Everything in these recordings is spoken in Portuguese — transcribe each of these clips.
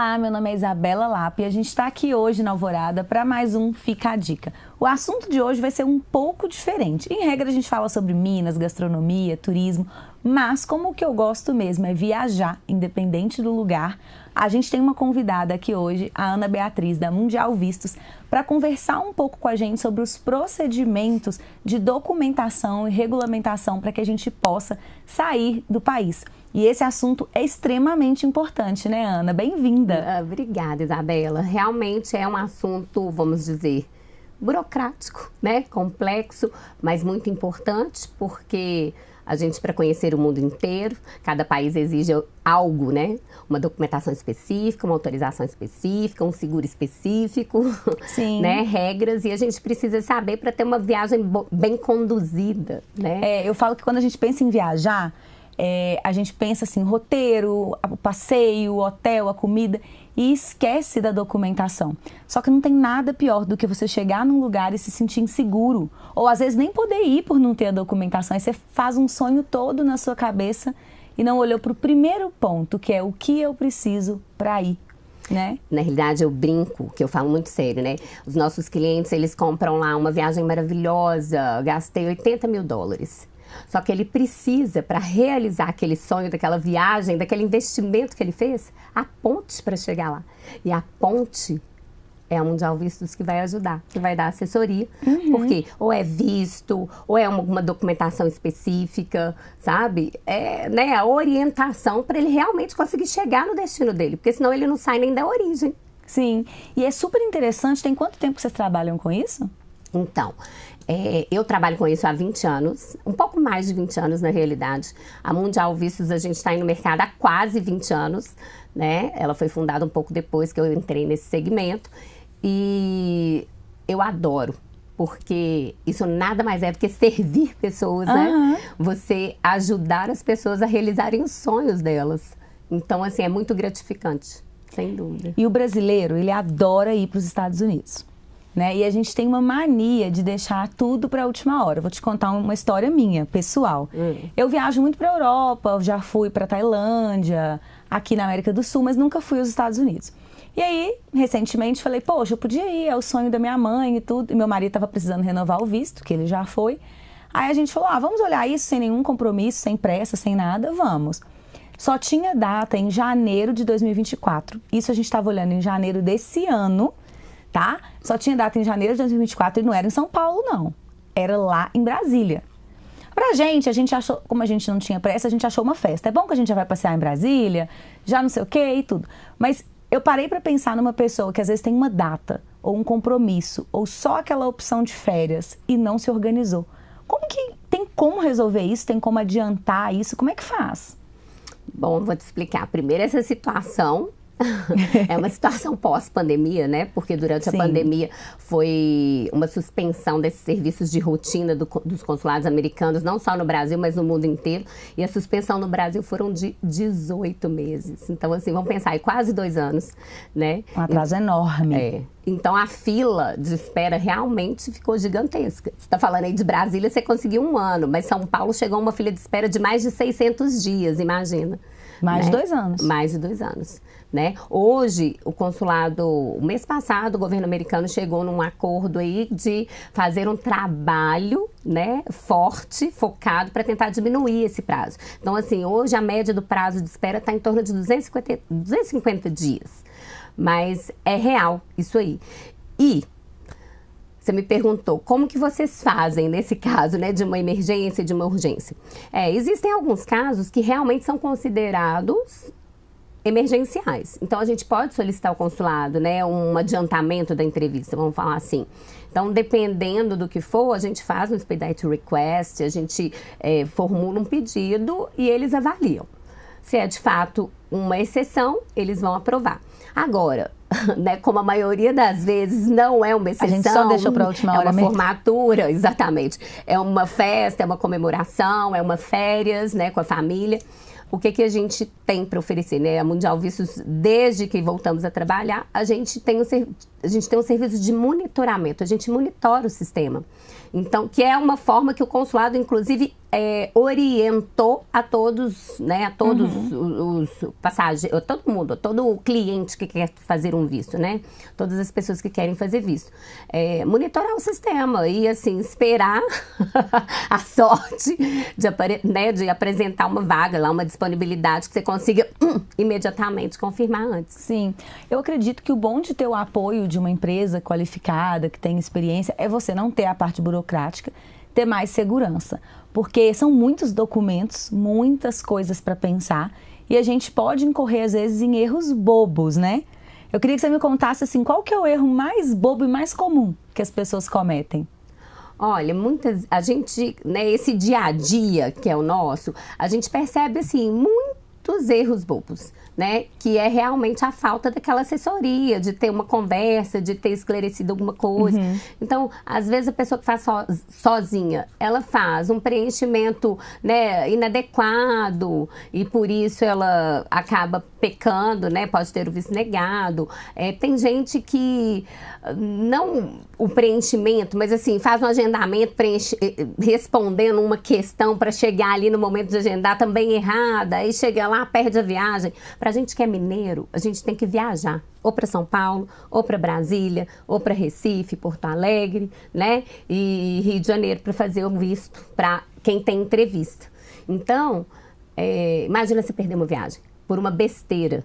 Olá, meu nome é Isabela Lapa e a gente está aqui hoje na Alvorada para mais um Fica a Dica. O assunto de hoje vai ser um pouco diferente. Em regra, a gente fala sobre Minas, gastronomia, turismo, mas como o que eu gosto mesmo é viajar, independente do lugar, a gente tem uma convidada aqui hoje, a Ana Beatriz, da Mundial Vistos, para conversar um pouco com a gente sobre os procedimentos de documentação e regulamentação para que a gente possa sair do país. E esse assunto é extremamente importante, né, Ana? Bem-vinda. Obrigada, Isabela. Realmente é um assunto, vamos dizer, burocrático, né? Complexo, mas muito importante, porque a gente, para conhecer o mundo inteiro, cada país exige algo, né? Uma documentação específica, uma autorização específica, um seguro específico, Sim. né? Regras, e a gente precisa saber para ter uma viagem bem conduzida, né? Eu falo que quando a gente pensa em viajar, a gente pensa assim, roteiro, o passeio, o hotel, a comida, e esquece da documentação. Só que não tem nada pior do que você chegar num lugar e se sentir inseguro. Ou às vezes nem poder ir por não ter a documentação. Aí você faz um sonho todo na sua cabeça e não olhou para o primeiro ponto, que é o que eu preciso para ir. Né? Na realidade, eu brinco, que eu falo muito sério, né? Os nossos clientes, eles compram lá uma viagem maravilhosa, gastei $80 mil. Só que ele precisa, para realizar aquele sonho, daquela viagem, daquele investimento que ele fez, a ponte para chegar lá. E a ponte é a Mundial Vistos que vai ajudar, que vai dar assessoria. Porque ou é visto, ou é alguma documentação específica, sabe? Né, a orientação para ele realmente conseguir chegar no destino dele. Porque senão ele não sai nem da origem. Sim. E é super interessante. Tem quanto tempo que vocês trabalham com isso? Então, eu trabalho com isso há 20 anos, um pouco mais de 20 anos na realidade. A Mundial Vistos, a gente está aí no mercado há quase 20 anos, né? Ela foi fundada um pouco depois que eu entrei nesse segmento. E eu adoro, porque isso nada mais é do que servir pessoas, né? Você ajudar as pessoas a realizarem os sonhos delas. Então, assim, é muito gratificante, sem dúvida. E o brasileiro, ele adora ir para os Estados Unidos. Né? E a gente tem uma mania de deixar tudo para a última hora. Vou te contar uma história minha, pessoal. Eu viajo muito para a Europa, já fui para Tailândia, aqui na América do Sul, mas nunca fui aos Estados Unidos. E aí, recentemente, falei, poxa, eu podia ir, é o sonho da minha mãe e tudo. E meu marido estava precisando renovar o visto, que ele já foi. Aí a gente falou, vamos olhar isso sem nenhum compromisso, sem pressa, sem nada, vamos. Só tinha data em janeiro de 2024. Isso a gente estava olhando em janeiro desse ano, tá? Só tinha data em janeiro de 2024 e não era em São Paulo, não. Era lá em Brasília. Pra gente, a gente achou, como a gente não tinha pressa, a gente achou uma festa. É bom que a gente já vai passear em Brasília, já não sei o quê e tudo. Mas eu parei pra pensar numa pessoa que às vezes tem uma data, ou um compromisso, ou só aquela opção de férias e não se organizou. Tem como resolver isso? Tem como adiantar isso? Como é que faz? Bom, vou te explicar. Primeiro, essa situação é uma situação pós-pandemia, né? Porque durante a pandemia foi uma suspensão desses serviços de rotina dos consulados americanos, não só no Brasil, mas no mundo inteiro. E a suspensão no Brasil foram de 18 meses. Então, assim, vamos pensar, aí quase 2 anos, né? Um atraso enorme. Então, a fila de espera realmente ficou gigantesca. Você está falando aí de Brasília, você conseguiu 1 ano, mas São Paulo chegou a uma fila de espera de mais de 600 dias, imagina. Mais de 2 anos. Mais de 2 anos. Né? Hoje, o mês passado, o governo americano chegou num acordo aí de fazer um trabalho, né, forte, focado, para tentar diminuir esse prazo. Então, assim, hoje a média do prazo de espera está em torno de 250 dias. Mas é real isso aí. E você me perguntou, como que vocês fazem nesse caso, né, de uma emergência, de uma urgência? Existem alguns casos que realmente são considerados emergenciais. Então, a gente pode solicitar ao consulado, né, um adiantamento da entrevista, vamos falar assim. Então, dependendo do que for, a gente faz um expedite request, a gente formula um pedido e eles avaliam. Se é de fato uma exceção, eles vão aprovar. Agora, né, como a maioria das vezes não é uma exceção. A gente só deixou para a última hora mesmo. É uma mesmo. formatura, exatamente. É uma festa, é uma comemoração, é uma férias, né, com a família. O que a gente tem para oferecer, né? A Mundial Vistos, desde que voltamos a trabalhar, a gente tem um serviço de monitoramento, a gente monitora o sistema. Então, que é uma forma que o consulado, inclusive, orientou a todos, né, a todos os passageiros, todo mundo, todo cliente que quer fazer um visto, né, todas as pessoas que querem fazer visto, monitorar o sistema e assim esperar a sorte de apresentar uma vaga lá, uma disponibilidade que você consiga imediatamente confirmar antes. Sim, eu acredito que o bom de ter o apoio de uma empresa qualificada, que tem experiência, é você não ter a parte burocrática, ter mais segurança, porque são muitos documentos, muitas coisas para pensar e a gente pode incorrer às vezes em erros bobos, né? Eu queria que você me contasse assim, qual que é o erro mais bobo e mais comum que as pessoas cometem? Olha, a gente, né, esse dia a dia que é o nosso, a gente percebe assim, muitos erros bobos, né? Que é realmente a falta daquela assessoria, de ter uma conversa, de ter esclarecido alguma coisa. Então, às vezes a pessoa que faz sozinha, ela faz um preenchimento, né, inadequado e por isso ela acaba pecando, né? Pode ter o visto negado. Tem gente que não o preenchimento, mas assim, faz um agendamento respondendo uma questão para chegar ali no momento de agendar também errada, aí chega lá, perde a viagem. Pra gente que é mineiro, a gente tem que viajar ou para São Paulo, ou para Brasília, ou para Recife, Porto Alegre, né? E Rio de Janeiro para fazer o visto para quem tem entrevista. Então, imagina se perder uma viagem por uma besteira.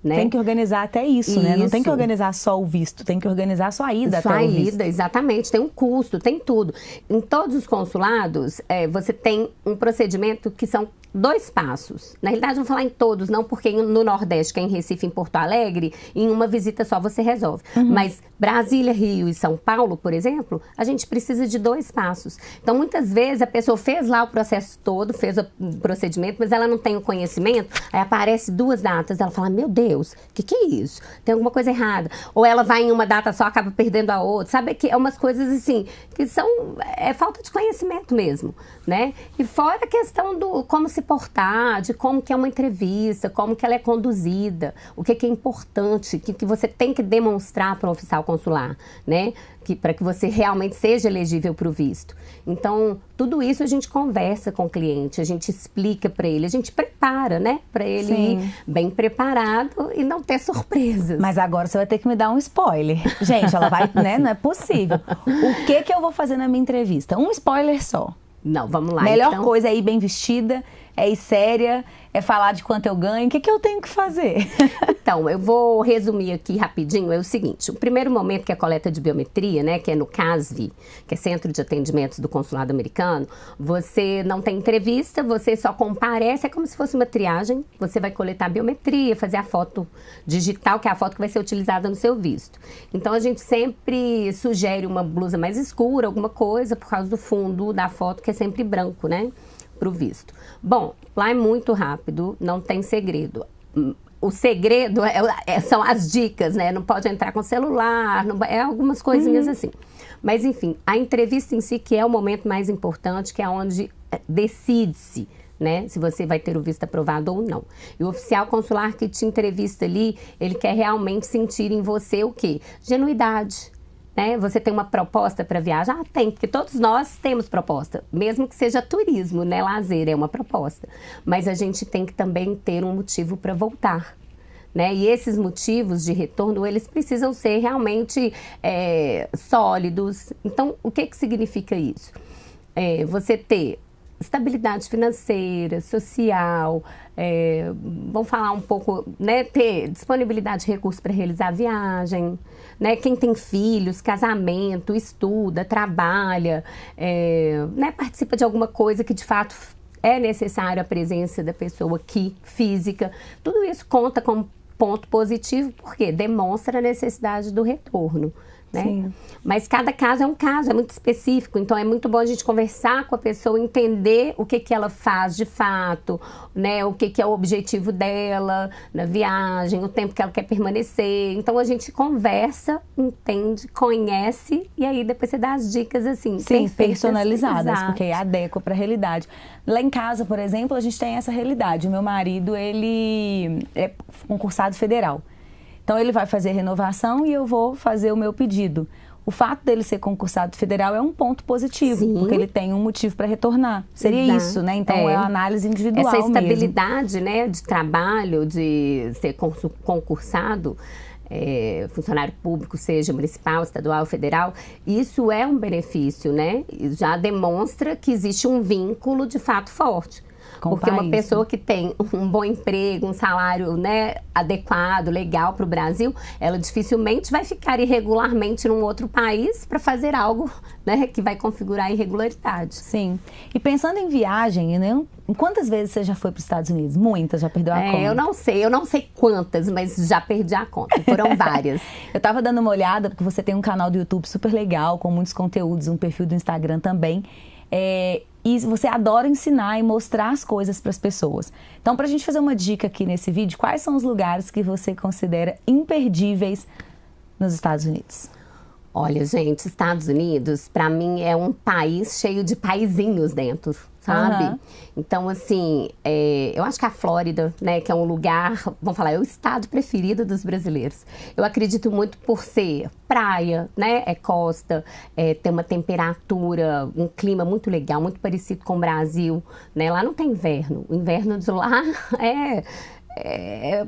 Né? Tem que organizar até isso, né? Não tem que organizar só o visto, tem que organizar a sua ida até o visto. Sua ida, exatamente. Tem um custo, tem tudo. Em todos os consulados, você tem um procedimento que são 2 passos. Na realidade, vou falar em todos, não porque no Nordeste, que é em Recife, em Porto Alegre, em uma visita só você resolve. Mas Brasília, Rio e São Paulo, por exemplo, a gente precisa de 2 passos. Então, muitas vezes, a pessoa fez lá o processo todo, fez o procedimento, mas ela não tem o conhecimento, aí aparece 2 datas, ela fala, meu Deus, o que é isso? Tem alguma coisa errada. Ou ela vai em uma data só, acaba perdendo a outra. Sabe que é umas coisas assim, que são falta de conhecimento mesmo, né? E fora a questão do como se portar, de como que é uma entrevista, como que ela é conduzida, o que é importante, que você tem que demonstrar para o oficial consular, né? Para que você realmente seja elegível para o visto. Então, tudo isso a gente conversa com o cliente, a gente explica para ele, a gente prepara, né? Para ele ir bem preparado e não ter surpresas. Mas agora você vai ter que me dar um spoiler. Gente, ela vai, né? Não é possível. O que eu vou fazer na minha entrevista? Um spoiler só. Não, vamos lá. Melhor coisa é ir bem vestida, é ir séria, é falar de quanto eu ganho. O que eu tenho que fazer? Então, eu vou resumir aqui rapidinho. É o seguinte, o primeiro momento que é a coleta de biometria, né, que é no CASV, que é Centro de Atendimentos do Consulado Americano, você não tem entrevista, você só comparece, é como se fosse uma triagem. Você vai coletar a biometria, fazer a foto digital, que é a foto que vai ser utilizada no seu visto. Então, a gente sempre sugere uma blusa mais escura, alguma coisa, por causa do fundo da foto, que é sempre branco, né? Para o visto. Bom, lá é muito rápido, não tem segredo. O segredo são as dicas, né? Não pode entrar com celular, algumas coisinhas assim. Mas, enfim, a entrevista em si, que é o momento mais importante, que é onde decide-se, né? Se você vai ter o visto aprovado ou não. E o oficial consular que te entrevista ali, ele quer realmente sentir em você o quê? Genuidade. Né? Você tem uma proposta para viajar? Tem, porque todos nós temos proposta, mesmo que seja turismo, né? Lazer é uma proposta. Mas a gente tem que também ter um motivo para voltar. Né? E esses motivos de retorno, eles precisam ser realmente sólidos. Então, o que significa isso? Você ter estabilidade financeira, social, vamos falar um pouco, né, ter disponibilidade de recursos para realizar a viagem, né, quem tem filhos, casamento, estuda, trabalha, né, participa de alguma coisa que de fato é necessário a presença da pessoa aqui, física, tudo isso conta como ponto positivo, porque demonstra a necessidade do retorno. Né? Sim. Mas cada caso é um caso, é muito específico, então é muito bom a gente conversar com a pessoa, entender o que ela faz de fato, né? O que é o objetivo dela na viagem, o tempo que ela quer permanecer. Então a gente conversa, entende, conhece e aí depois você dá as dicas assim. Sim, personalizadas, exato. porque adequa para a realidade. Lá em casa, por exemplo, a gente tem essa realidade. O meu marido, ele é concursado federal. Então, ele vai fazer renovação e eu vou fazer o meu pedido. o fato dele ser concursado federal é um ponto positivo, Sim. porque ele tem um motivo para retornar. Seria Exato. isso, né? Então é uma análise individual Essa mesmo. estabilidade, né, de trabalho, de ser concursado, funcionário público, seja municipal, estadual, federal, isso é um benefício, né? Já demonstra que existe um vínculo de fato forte. Porque uma pessoa que tem um bom emprego, um salário, né, adequado, legal para o Brasil, ela dificilmente vai ficar irregularmente num outro país para fazer algo, né, que vai configurar irregularidade. Sim. E pensando em viagem, né, quantas vezes você já foi para os Estados Unidos? Muitas, já perdeu a conta? Eu não sei quantas, mas já perdi a conta. Foram várias. Eu estava dando uma olhada, porque você tem um canal do YouTube super legal, com muitos conteúdos, um perfil do Instagram também. E você adora ensinar e mostrar as coisas para as pessoas. Então, para a gente fazer uma dica aqui nesse vídeo, quais são os lugares que você considera imperdíveis nos Estados Unidos? Olha, gente, Estados Unidos, para mim, é um país cheio de paizinhos dentro, sabe? Uhum. Então, assim, eu acho que a Flórida, né, que é um lugar, vamos falar, é o estado preferido dos brasileiros. Eu acredito muito por ser praia, né, costa, ter uma temperatura, um clima muito legal, muito parecido com o Brasil, né? Lá não tem inverno. O inverno de lá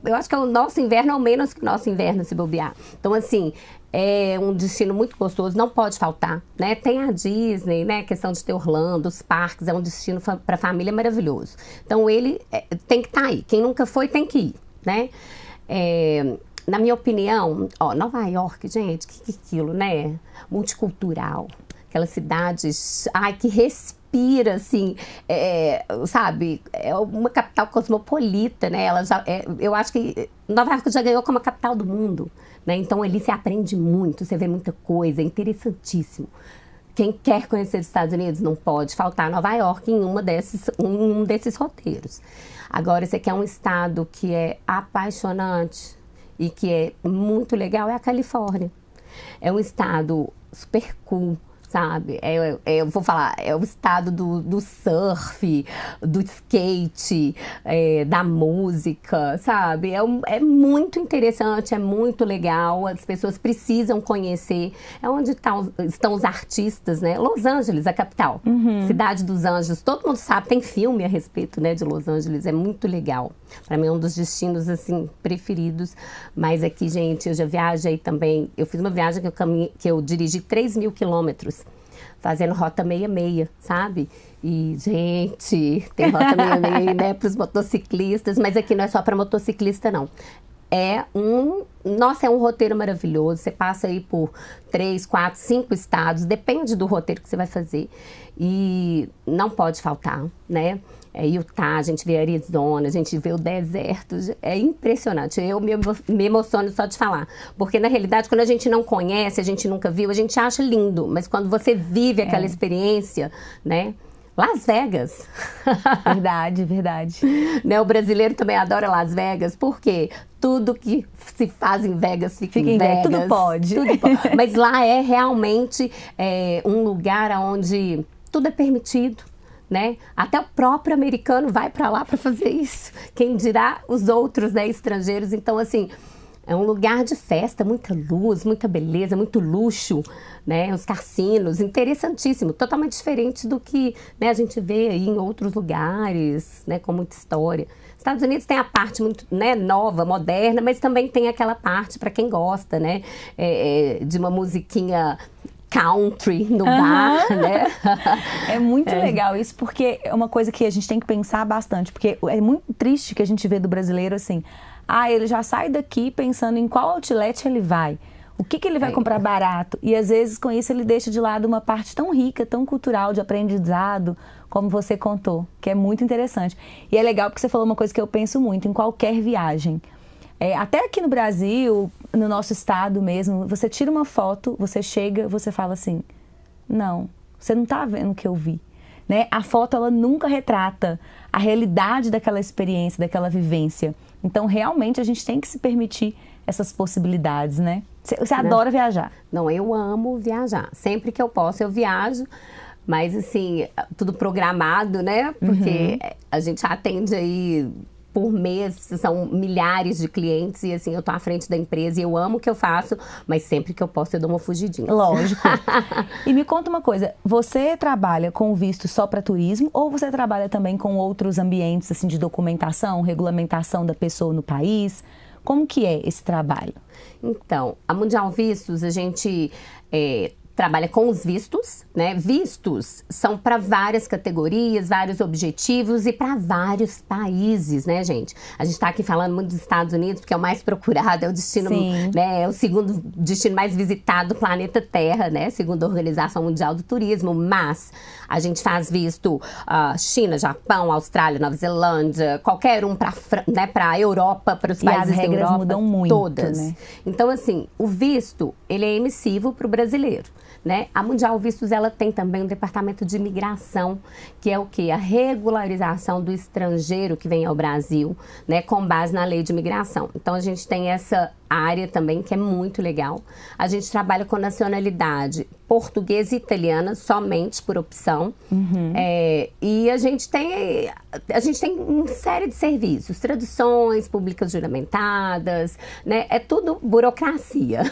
eu acho que o nosso inverno é o menos que o nosso inverno, se bobear. Então, assim, é um destino muito gostoso, não pode faltar, né? Tem a Disney, né? A questão de ter Orlando, os parques, é um destino para a família maravilhoso. Então, ele tem que estar aí. Quem nunca foi, tem que ir, né? Na minha opinião, Nova York, gente, que aquilo, né? Multicultural. Aquela cidade, que respira, assim, sabe? É uma capital cosmopolita, né? Ela já, eu acho que Nova York já ganhou como a capital do mundo, né? Então, ali se aprende muito, você vê muita coisa, é interessantíssimo. Quem quer conhecer os Estados Unidos não pode faltar Nova York em um desses roteiros. Agora, esse aqui é um estado que é apaixonante e que é muito legal, é a Califórnia. É um estado super cool, sabe? Eu vou falar, é o estado do surf, do skate, da música, sabe? É muito interessante, é muito legal, as pessoas precisam conhecer. É onde estão os artistas, né? Los Angeles, a capital, Cidade dos Anjos, todo mundo sabe, tem filme a respeito, né, de Los Angeles, é muito legal. Para mim é um dos destinos, assim, preferidos. Mas aqui, gente, eu já viajei também, eu fiz uma viagem que eu dirigi 3.000 quilômetros, fazendo rota 66, sabe? E, gente, tem rota 66, né, para os motociclistas, mas aqui não é só para motociclista, não. É um roteiro maravilhoso. Você passa aí por 3, 4, 5 estados, depende do roteiro que você vai fazer. E não pode faltar, né? Utah, a gente vê Arizona, a gente vê o deserto, é impressionante. Eu me emociono só de falar, porque na realidade quando a gente não conhece, a gente nunca viu, a gente acha lindo, mas quando você vive aquela experiência, né? Las Vegas. Verdade, verdade. Né? O brasileiro também adora Las Vegas, porque tudo que se faz em Vegas fica em Vegas. Tudo pode. Mas lá é realmente um lugar onde tudo é permitido. Né? Até o próprio americano vai para lá para fazer isso. Quem dirá os outros, né, estrangeiros. Então, assim, é um lugar de festa, muita luz, muita beleza, muito luxo, né? Os cassinos, interessantíssimo. Totalmente diferente do que, né, a gente vê aí em outros lugares, né, com muita história. Estados Unidos tem a parte muito, né, nova, moderna, mas também tem aquela parte para quem gosta, né, de uma musiquinha country no bar, né? É muito legal isso, porque é uma coisa que a gente tem que pensar bastante, porque é muito triste que a gente vê do brasileiro assim, ele já sai daqui pensando em qual outlet ele vai, o que ele vai comprar barato, e às vezes com isso ele deixa de lado uma parte tão rica, tão cultural, de aprendizado, como você contou, que é muito interessante. E é legal porque você falou uma coisa que eu penso muito em qualquer viagem. Até aqui no Brasil, no nosso estado mesmo, você tira uma foto, você chega, você fala assim, não, você não está vendo o que eu vi. Né? A foto, ela nunca retrata a realidade daquela experiência, daquela vivência. Então, realmente, a gente tem que se permitir essas possibilidades, né? Você adora viajar. Não, eu amo viajar. Sempre que eu posso, eu viajo. Mas, assim, tudo programado, né? Porque a gente atende aí por mês, são milhares de clientes e assim, eu tô à frente da empresa e eu amo o que eu faço, mas sempre que eu posso eu dou uma fugidinha. Lógico. E me conta uma coisa, você trabalha com visto só para turismo ou você trabalha também com outros ambientes assim de documentação, regulamentação da pessoa no país? Como que é esse trabalho? Então, a Mundial Vistos, a gente trabalha com os vistos, né? Vistos são para várias categorias, vários objetivos e para vários países, né, gente? A gente está aqui falando muito dos Estados Unidos, porque é o mais procurado, é o destino, né? É o segundo destino mais visitado do planeta Terra, né? Segundo a Organização Mundial do Turismo. Mas a gente faz visto China, Japão, Austrália, Nova Zelândia, qualquer um para a Europa, para os países da Europa. As regras mudam muito, todas. Né? Então, assim, o visto, ele é emissivo para o brasileiro. Né? A Mundial Vistos, ela tem também um departamento de imigração, que é o quê? A regularização do estrangeiro que vem ao Brasil, né? Com base na lei de imigração. Então, a gente tem essa área também que é muito legal. A gente trabalha com nacionalidade portuguesa e italiana somente por opção. E a gente tem uma série de serviços, traduções, públicas juramentadas, né? É tudo burocracia.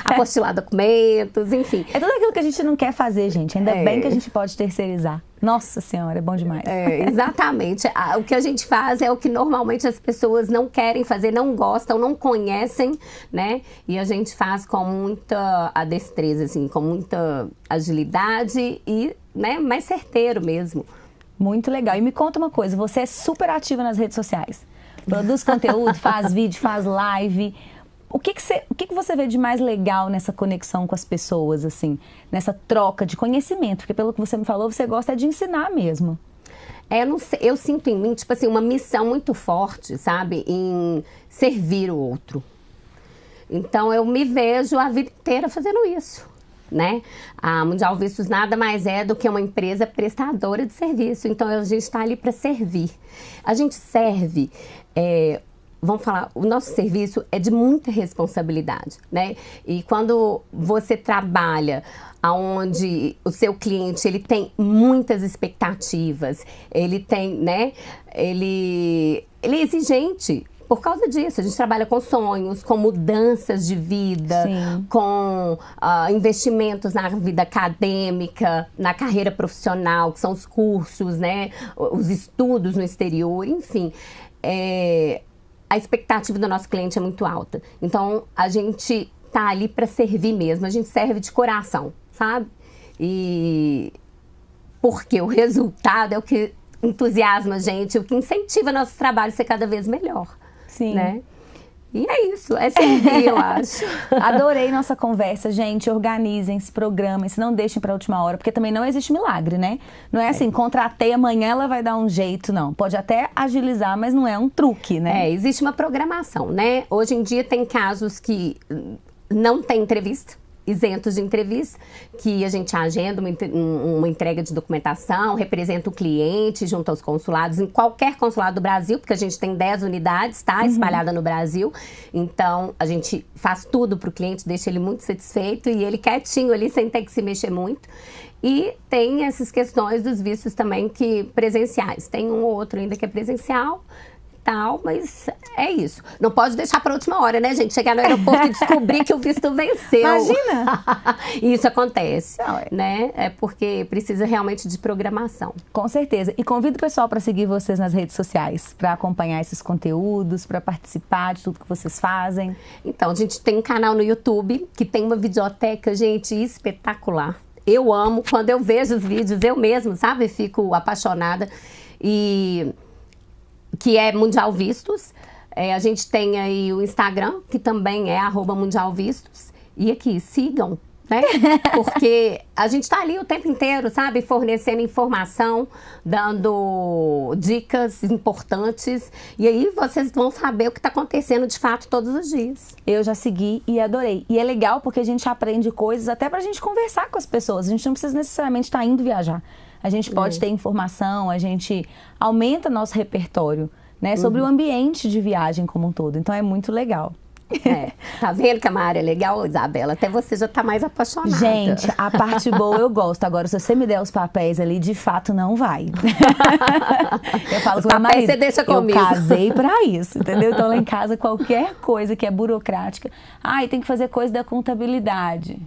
Apostilar documentos, enfim. É tudo aquilo que a gente não quer fazer, gente. Ainda bem que a gente pode terceirizar. Nossa Senhora, é bom demais. Exatamente. O que a gente faz é o que normalmente as pessoas não querem fazer, não gostam, não conhecem, né? E a gente faz com muita destreza, assim, com muita agilidade e, né, mais certeiro mesmo. Muito legal. E me conta uma coisa, você é super ativa nas redes sociais. Produz conteúdo, faz vídeo, faz live. O que você vê de mais legal nessa conexão com as pessoas, assim? Nessa troca de conhecimento? Porque pelo que você me falou, você gosta de ensinar mesmo. Eu sinto em mim, tipo assim, uma missão muito forte, sabe? Em servir o outro. Então, eu me vejo a vida inteira fazendo isso, né? A Mundial Vistos nada mais é do que uma empresa prestadora de serviço. Então, a gente está ali para servir. A gente serve... Vamos falar, o nosso serviço é de muita responsabilidade, né? E quando você trabalha onde o seu cliente, ele tem muitas expectativas, ele tem, né? Ele é exigente. Por causa disso, a gente trabalha com sonhos, com mudanças de vida, com investimentos na vida acadêmica, na carreira profissional, que são os cursos, né? Os estudos no exterior, enfim. A expectativa do nosso cliente é muito alta. Então, a gente tá ali para servir mesmo. A gente serve de coração, sabe? E porque o resultado é o que entusiasma a gente, o que incentiva nosso trabalho a ser cada vez melhor. Sim. Né? E é isso, é servir, eu acho. Adorei nossa conversa, gente. Organizem-se, programem-se, não deixem para a última hora, porque também não existe milagre, né? Não é assim, contratei, amanhã ela vai dar um jeito, não. Pode até agilizar, mas não é um truque, né? Existe uma programação, né? Hoje em dia tem casos que não tem entrevista, isentos de entrevista, que a gente agenda uma entrega de documentação, representa o cliente junto aos consulados, em qualquer consulado do Brasil, porque a gente tem 10 unidades, tá? Espalhada no Brasil. Então, a gente faz tudo pro cliente, deixa ele muito satisfeito e ele quietinho ali, sem ter que se mexer muito. E tem essas questões dos vistos também que presenciais. Tem um ou outro ainda que é presencial, tal, mas é isso. Não pode deixar para a última hora, né, gente? Chegar no aeroporto e descobrir que o visto venceu. Imagina! Isso acontece, né? É porque precisa realmente de programação. Com certeza. E convido o pessoal para seguir vocês nas redes sociais, para acompanhar esses conteúdos, para participar de tudo que vocês fazem. Então, a gente tem um canal no YouTube que tem uma videoteca, gente, espetacular. Eu amo quando eu vejo os vídeos, eu mesmo, sabe? Fico apaixonada. Que é Mundial Vistos. A gente tem aí o Instagram, que também é @MundialVistos. E aqui, sigam, né? Porque a gente tá ali o tempo inteiro, sabe? Fornecendo informação, dando dicas importantes. E aí vocês vão saber o que tá acontecendo de fato todos os dias. Eu já segui e adorei. E é legal porque a gente aprende coisas até pra gente conversar com as pessoas. A gente não precisa necessariamente estar indo viajar. A gente pode ter informação, a gente aumenta nosso repertório, né? Sobre o ambiente de viagem como um todo. Então é muito legal. Tá vendo que é uma área legal, Isabela? Até você já tá mais apaixonada. Gente, a parte boa eu gosto. Agora, se você me der os papéis ali, de fato não vai. Eu falo com meu marido, você deixa comigo. Eu casei pra isso, entendeu? Então lá em casa, qualquer coisa que é burocrática, tem que fazer coisa da contabilidade.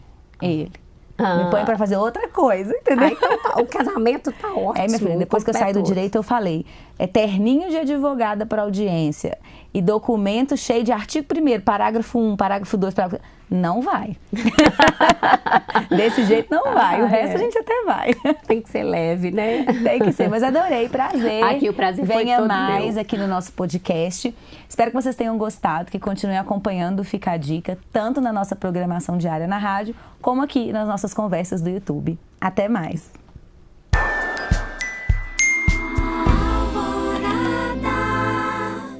Ele. Me põe pra fazer outra coisa, entendeu? Então, o casamento tá ótimo. Minha filha, depois que eu saí do direito, eu falei, terninho de advogada para audiência e documento cheio de artigo 1º, parágrafo 1, parágrafo 2, parágrafo... Não vai. Desse jeito não vai. O resto a gente até vai. Tem que ser leve, né? Tem que ser, mas adorei, prazer. Aqui o prazer foi todo meu. Venha mais aqui no nosso podcast. Espero que vocês tenham gostado, que continuem acompanhando o Fica a Dica, tanto na nossa programação diária na rádio, como aqui nas nossas conversas do YouTube. Até mais.